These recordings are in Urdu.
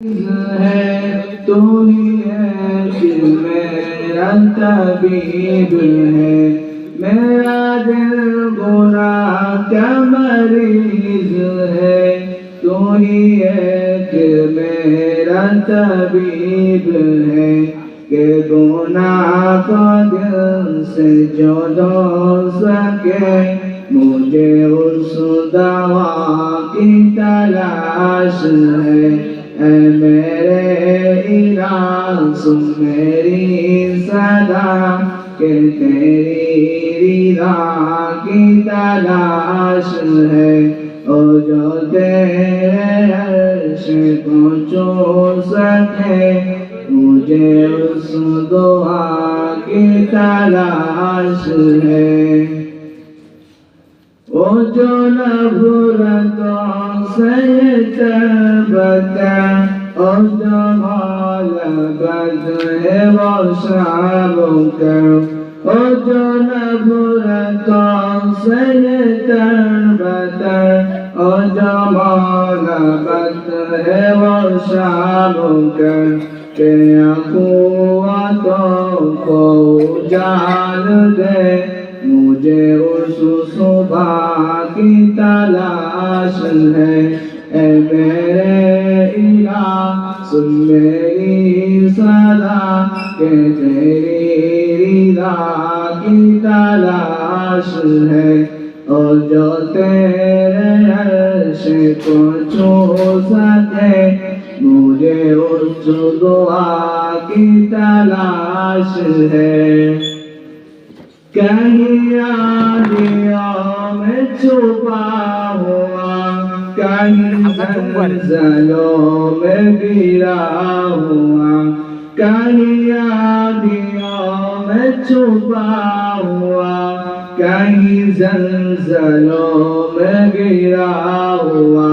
ہے تو ہی ہے کہ میرا طبیب ہے، میرا دل گناہ کا مریض ہے، تو ہی ہے کہ میرا طبیب ہے، کہ گناہ کو دل سے جو دھو سکے، مجھے اس دوا کی تلاش ہے۔ اے میرے الہ سن میری صدا، کہ تیری رضا کی تلاش ہے، اور جو تیرے عرش کو چھو سکے، مجھے اس دعا کی تلاش ہے۔ وہ جو نفرتوں سے تربتا، اور جو غالبت ہے وہ شاموں کا، اور جو نفرتوں سے تربتا، اور جو غالبت ہے وہ شاموں کا، کہ قوتوں کو اجال دے، مجھے اس صبح کی تلاش ہے۔ اے میرے الہ سن میری صدا، کہ تیری رضا کی تلاش ہے، اور جو تیرے عرش کو چھو سکے، مجھے اس دعا کی تلاش ہے۔ کہیں آدھیوں میں چھپا ہوا، کہیں زلزلوں میں گرا ہوا، کہیں آدھیوں میں چھپا ہوا، کہیں زلزلوں میں گرا ہوا،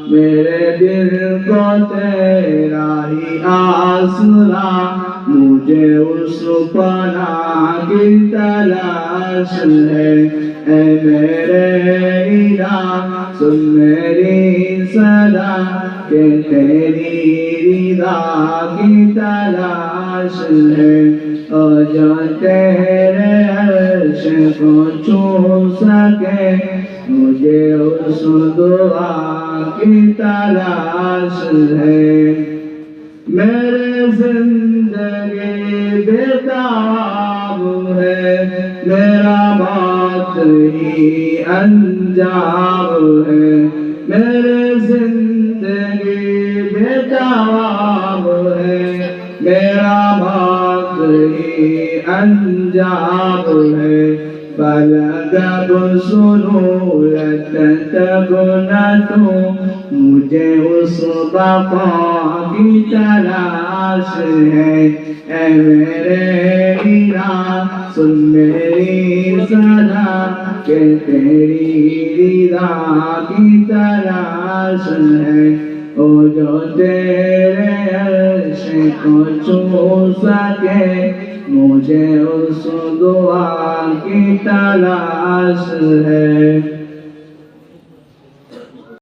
میرے دل کو تیرا ہی آسرا، مجھے اس پناہ کی تلاش ہے۔ اے میرے الہ سن میری صدا، کہ تیری رضا کی تلاش ہے، اور جو تیرے عرش کو چھو سکے، مجھے اس دعا کی تلاش ہے۔ میرے زندگی بےتاب ہے، میرا موت ہی انجام ہے، میرے زندگی بےتاب ہے، میرا موت ہی انجام ہے، جب سنولت تب نہ تو، مجھے اس بقا کی تلاش ہے۔ اے میرے الہ سن میری صدا، کہ تیری رضا کی تلاش ہے، اور جو تیرے عرش کو چھو سکے، مجھے اس دعا کی تلاش ہے۔